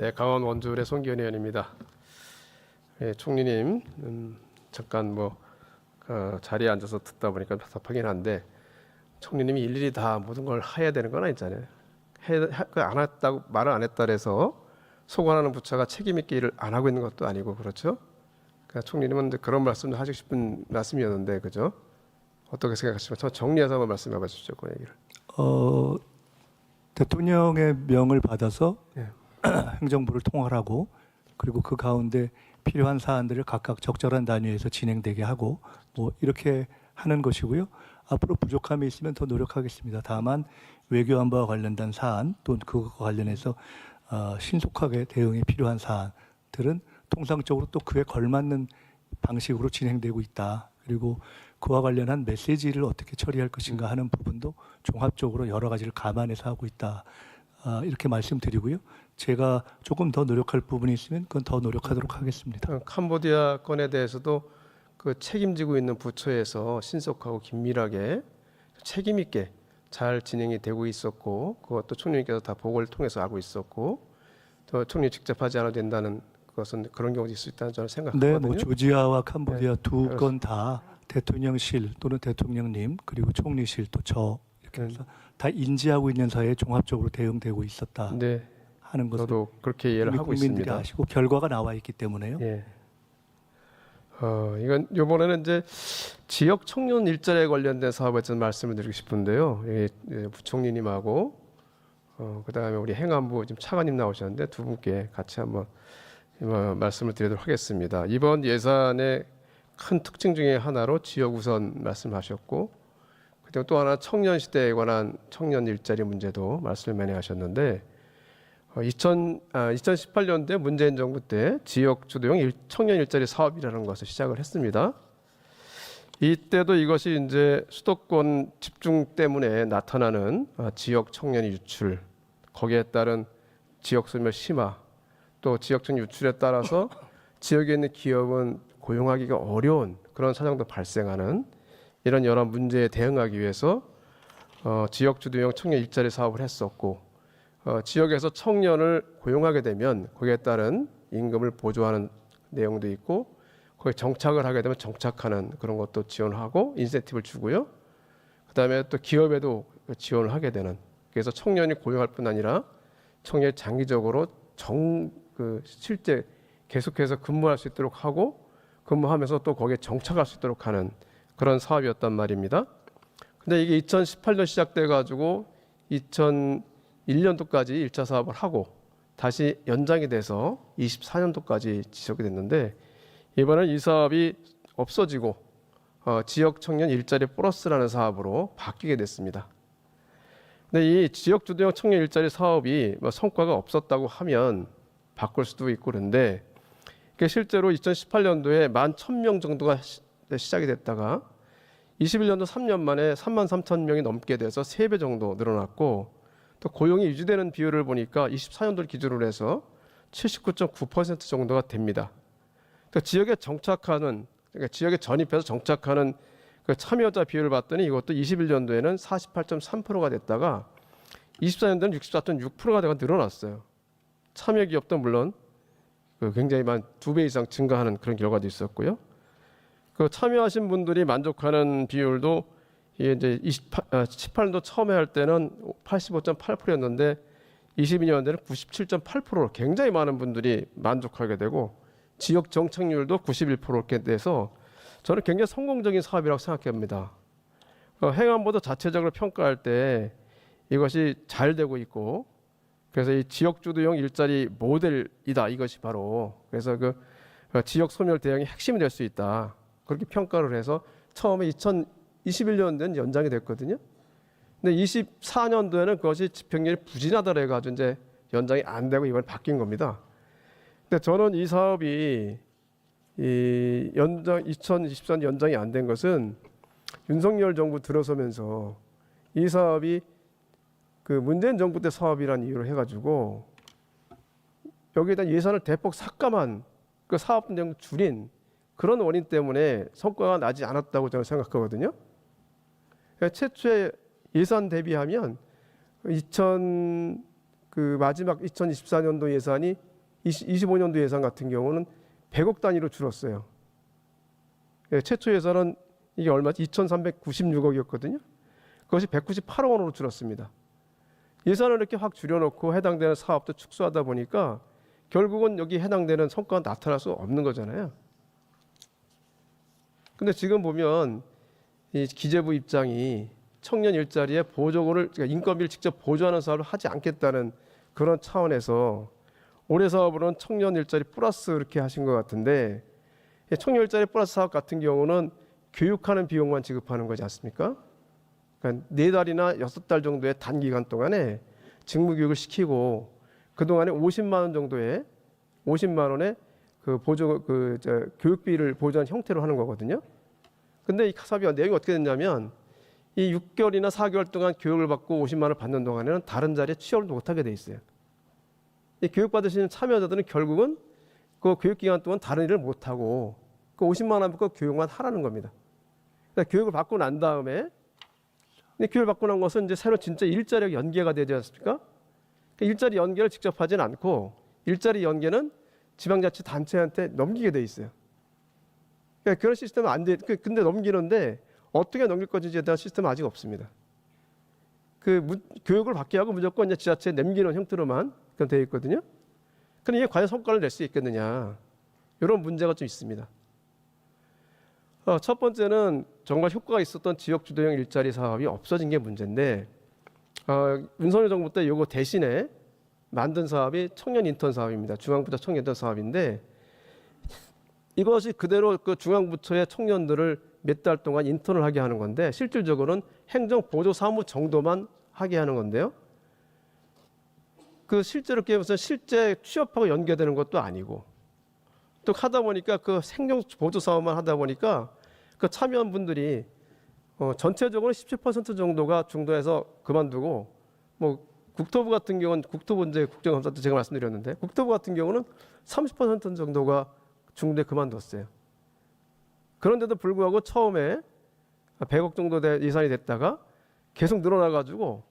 네, 강원 원주을의 송기현 의원입니다. 예, 총리님, 잠깐 자리에 앉아서 듣다 보니까 답답하긴 한데 총리님이 일일이 다 모든 걸 해야 되는 건 아니잖아요. 안 했다고 말을 안 했다 해서 소관하는 부처가 책임 있게 일을 안 하고 있는 것도 아니고 그렇죠. 그러니까 총리님은 그런 말씀을 하시고 싶은 말씀이었는데 그죠? 어떻게 생각하시면 저 정리해서 한번 말씀해 보십시오. 그 얘기를. 대통령의 명을 받아서 예. 행정부를 통할하고 그리고 그 가운데 필요한 사안들을 각각 적절한 단위에서 진행되게 하고 이렇게 하는 것이고요. 앞으로 부족함이 있으면 더 노력하겠습니다. 다만 외교안보와 관련된 사안 또 그것과 관련해서 신속하게 대응이 필요한 사안들은 통상적으로 또 그에 걸맞는 방식으로 진행되고 있다. 그리고 그와 관련한 메시지를 어떻게 처리할 것인가 하는 부분도 종합적으로 여러 가지를 감안해서 하고 있다. 이렇게 말씀드리고요. 제가 조금 더 노력할 부분이 있으면 그건 더 노력하도록 하겠습니다. 캄보디아 건에 대해서도 그 책임지고 있는 부처에서 신속하고 긴밀하게 책임 있게 잘 진행이 되고 있었고 그것도 총리님께서 다 보고를 통해서 알고 있었고 또 총리 직접 하지 않아도 된다는 것은 그런 경우도 있을 수 있다는 저는 생각하거든요. 네, 조지아와 캄보디아 네, 두 건 다 대통령실 또는 대통령님 그리고 총리실 또 저 이렇게 해서 다 인지하고 있는 사이에 종합적으로 대응되고 있었다 네, 하는 것을 저도 그렇게 이해를 하고 국민들이 있습니다. 아시고 결과가 나와 있기 때문에요. 예. 이건 이번에는 이제 지역 청년 일자리에 관련된 사업에 좀 말씀을 드리고 싶은데요. 부총리님하고 그다음에 우리 행안부 지금 차관님 나오셨는데 두 분께 같이 한번 말씀을 드리도록 하겠습니다. 이번 예산의 큰 특징 중에 하나로 지역 우선 말씀하셨고 그리고 또 하나 청년 시대에 관한 청년 일자리 문제도 말씀을 많이 하셨는데 2018년도에 문재인 정부 때 지역 주도형 청년 일자리 사업이라는 것을 시작을 했습니다. 이때도 이것이 이제 수도권 집중 때문에 나타나는 지역 청년 유출, 거기에 따른 지역 소멸 심화, 또 지역 청년 유출에 따라서 지역에 있는 기업은 고용하기가 어려운 그런 사정도 발생하는 이런 여러 문제에 대응하기 위해서 지역 주도형 청년 일자리 사업을 했었고 지역에서 청년을 고용하게 되면 거기에 따른 임금을 보조하는 내용도 있고 거기 정착을 하게 되면 정착하는 그런 것도 지원하고 인센티브를 주고요. 그다음에 또 기업에도 지원을 하게 되는 그래서 청년이 고용할 뿐 아니라 청년이 장기적으로 실제 계속해서 근무할 수 있도록 하고 근무하면서 또 거기에 정착할 수 있도록 하는 그런 사업이었단 말입니다. 근데 이게 2018년 시작돼 가지고 2001년도까지 1차 사업을 하고 다시 연장이 돼서 24년도까지 지속이 됐는데 이번엔 이 사업이 없어지고 지역 청년 일자리 플러스라는 사업으로 바뀌게 됐습니다. 근데 이 지역 주도형 청년 일자리 사업이 성과가 없었다고 하면 바꿀 수도 있고 그런데 실제로 2018년도에 11,000명 정도가 시작이 됐다가 21년도 3년 만에 33,000명이 넘게 돼서 3배 정도 늘어났고 또 고용이 유지되는 비율을 보니까 24년도를 기준으로 해서 79.9% 정도가 됩니다. 그러니까 지역에 정착하는 그러니까 지역에 전입해서 정착하는 그 참여자 비율을 봤더니 이것도 21년도에는 48.3%가 됐다가 24년도에는 64.6%가 되고 늘어났어요. 참여 기업도 물론 굉장히 2배 이상 증가하는 그런 결과도 있었고요. 그 참여하신 분들이 만족하는 비율도 이제 18년도 처음에 할 때는 85.8%였는데 22년도에는 97.8%로 굉장히 많은 분들이 만족하게 되고 지역 정착률도 91%게 돼서 저는 굉장히 성공적인 사업이라고 생각합니다. 행안부도 자체적으로 평가할 때 이것이 잘 되고 있고 그래서 이 지역 주도형 일자리 모델이다 이것이 바로 그래서 그 지역 소멸 대응의 핵심이 될 수 있다 그렇게 평가를 해서 처음에 2021년도에는 연장이 됐거든요. 근데 24년도에는 그것이 집행률이 부진하다 해가지고 이제 연장이 안 되고 이번에 바뀐 겁니다. 근데 저는 이 사업이 이 연장 2024년 연장이 안 된 것은 윤석열 정부 들어서면서 이 사업이 그 문재인 정부 때 사업이라는 이유로 해가지고 여기에다 예산을 대폭 삭감한 그 사업 분량 줄인 그런 원인 때문에 성과가 나지 않았다고 저는 생각하거든요. 최초의 예산 대비하면 마지막 2024년도 예산이 25년도 예산 같은 경우는 100억 단위로 줄었어요. 예, 최초 예산은 이게 얼마지? 2,396억이었거든요. 그것이 198억 원으로 줄었습니다. 예산을 이렇게 확 줄여놓고 해당되는 사업도 축소하다 보니까 결국은 여기 해당되는 성과가 나타날 수 없는 거잖아요. 근데 지금 보면 이 기재부 입장이 청년 일자리에 보조금을, 그러니까 인건비를 직접 보조하는 사업을 하지 않겠다는 그런 차원에서 올해 사업으로는 청년 일자리 플러스 이렇게 하신 것 같은데, 청년 일자리 플러스 사업 같은 경우는 교육하는 비용만 지급하는 거지 않습니까? 그러니까 4달이나 6달 정도의 단기간 동안에 직무교육을 시키고 그동안에 50만 원 정도의 50만 원의 그 보조 교육비를 보조한 형태로 하는 거거든요. 근데 이 사업이 내용이 어떻게 됐냐면 이 6개월이나 4개월 동안 교육을 받고 50만 원을 받는 동안에는 다른 자리에 취업을 못하게 돼 있어요. 이 교육 받으시는 참여자들은 결국은 그 교육 기간 동안 다른 일을 못 하고 그 50만 원 받고 교육만 하라는 겁니다. 그러니까 교육을 받고 난 다음에 교육을 받고 난 것은 이제 새로 진짜 일자리가 연계가 되지 않습니까? 그 일자리 연계를 직접 하진 않고 일자리 연계는 지방자치 단체한테 넘기게 돼 있어요. 그러니까 그런 시스템은 안 돼. 근데 넘기는데 어떻게 넘길 건지에 대한 시스템은 아직 없습니다. 교육을 받게 하고 무조건 이제 지자체에 넘기는 형태로만 되어 있거든요. 그럼 이게 과연 성과를 낼 수 있겠느냐? 이런 문제가 좀 있습니다. 첫 번째는 정말 효과가 있었던 지역 주도형 일자리 사업이 없어진 게 문제인데, 윤석열 정부 때 이거 대신에 만든 사업이 청년 인턴 사업입니다. 중앙부처 청년 인턴 사업인데 이것이 그대로 그 중앙부처의 청년들을 몇 달 동안 인턴을 하게 하는 건데 실질적으로는 행정보조 사무 정도만 하게 하는 건데요. 그 실제로 무슨 실제 취업하고 연계되는 것도 아니고 또 하다 보니까 그 행정보조 사업만 하다 보니까 그 참여한 분들이 전체적으로 17% 정도가 중도에서 그만두고 뭐 국토부 같은 경우는 국토부 이제 국정감사 때 제가 말씀드렸는데 국토부 같은 경우는 30% 정도가 중도에 그만뒀어요. 그런데도 불구하고 처음에 100억 정도 예산이 됐다가 계속 늘어나가지고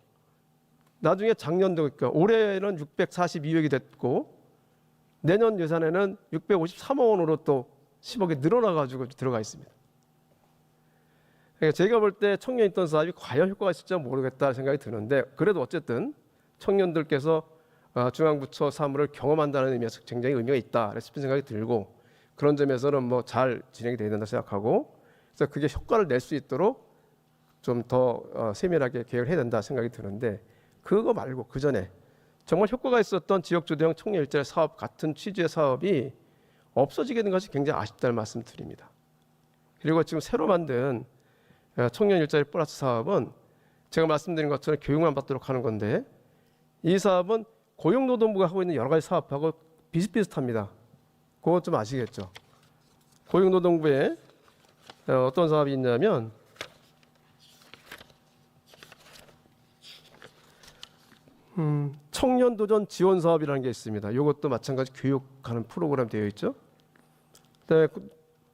나중에 작년도 그러니까 올해는 642억이 됐고 내년 예산에는 653억 원으로 또 10억이 늘어나가지고 들어가 있습니다. 그러니까 제가 볼 때 청년 인턴 사업이 과연 효과가 있을지 모르겠다 생각이 드는데 그래도 어쨌든 청년들께서 중앙부처 사무를 경험한다는 의미에서 굉장히 의미가 있다 싶은 생각이 들고 그런 점에서는 뭐 잘 진행이 돼야 된다 생각하고 그래서 그게 효과를 낼 수 있도록 좀 더 세밀하게 계획을 해야 된다 생각이 드는데 그거 말고 그 전에 정말 효과가 있었던 지역주도형 청년 일자리 사업 같은 취지의 사업이 없어지게 된 것이 굉장히 아쉽다는 말씀 드립니다. 그리고 지금 새로 만든 청년 일자리 플러스 사업은 제가 말씀드린 것처럼 교육만 받도록 하는 건데 이 사업은 고용노동부가 하고 있는 여러 가지 사업하고 비슷비슷합니다. 그거 좀 아시겠죠? 고용노동부에 어떤 사업이 있냐면 청년도전 지원 사업이라는 게 있습니다. 이것도 마찬가지 교육하는 프로그램 되어 있죠. 그다음에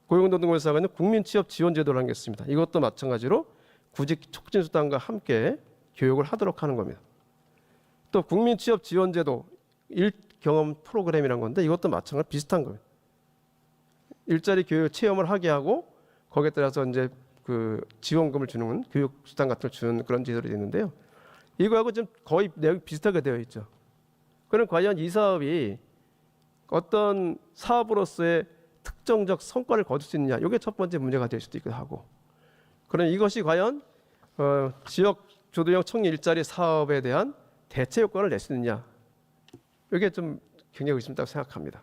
고용노동부에서 하고 있는 국민취업지원제도라는 게 있습니다. 이것도 마찬가지로 구직 촉진수단과 함께 교육을 하도록 하는 겁니다. 또 국민취업지원제도 일경험 프로그램이라는 건데 이것도 마찬가지로 비슷한 거예요. 일자리 교육 체험을 하게 하고 거기에 따라서 이제 그 지원금을 주는 교육수단 같은 걸 주는 그런 제도들이 있는데요. 이거하고 좀 거의 내용이 비슷하게 되어 있죠. 그럼 과연 이 사업이 어떤 사업으로서의 특정적 성과를 거둘 수 있느냐? 이게 첫 번째 문제가 될 수도 있기도 하고. 그럼 이것이 과연 지역 주도형 청년 일자리 사업에 대한 대체 효과를 낼 수 있느냐? 이게 좀 굉장히 의심스럽다고 생각합니다.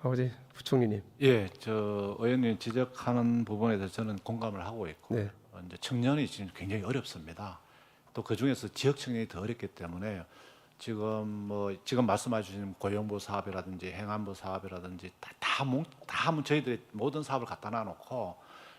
아버지 부총리님. 예, 저 의원님 지적하는 부분에 대해서 저는 공감을 하고 있고 네. 이제 청년이 지금 굉장히 어렵습니다. 또 그 중에서 지역 청년이 더 어렵기 때문에 지금 말씀하신 고용부 사업이라든지 행안부 사업이라든지 다 저희들이 모든 사업을 갖다 놔놓고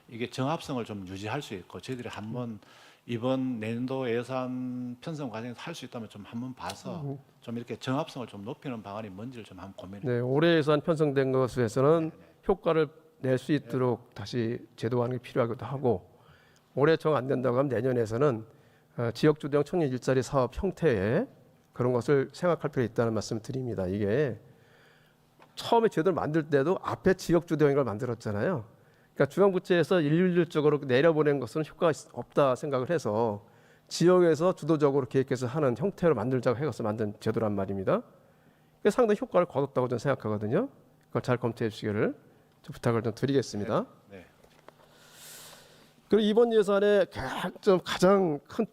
이게 정합성을 좀 유지할 수 있고 저희들이 한번 이번 내년도 예산 편성 과정에서 할 수 있다면 좀 한번 봐서 좀 이렇게 정합성을 좀 높이는 방안이 뭔지를 좀 한번 고민해. 네, 올해 예산 편성된 것에서는 효과를 낼 수 있도록 다시 제도화하는 게 필요하기도 하고 올해 정 안 된다고 하면 내년에서는 지역 주도형 청년 일자리 사업 형태의 그런 것을 생각할 필요가 있다는 말씀을 드립니다. 이게 처음에 제도를 만들 때도 앞에 지역주도형을 만들었잖아요. 그러니까 중앙부처에서 일률적으로 내려보낸 것은 효과가 없다 생각을 해서 지역에서 주도적으로 계획해서 하는 형태로 만들자고 해서 만든 제도란 말입니다. 그게 상당히 효과를 거뒀다고 저는 생각하거든요. 그걸 잘 검토해 주시기를 좀 부탁을 좀 드리겠습니다. 네. 그리고 이번 예산의 가장 큰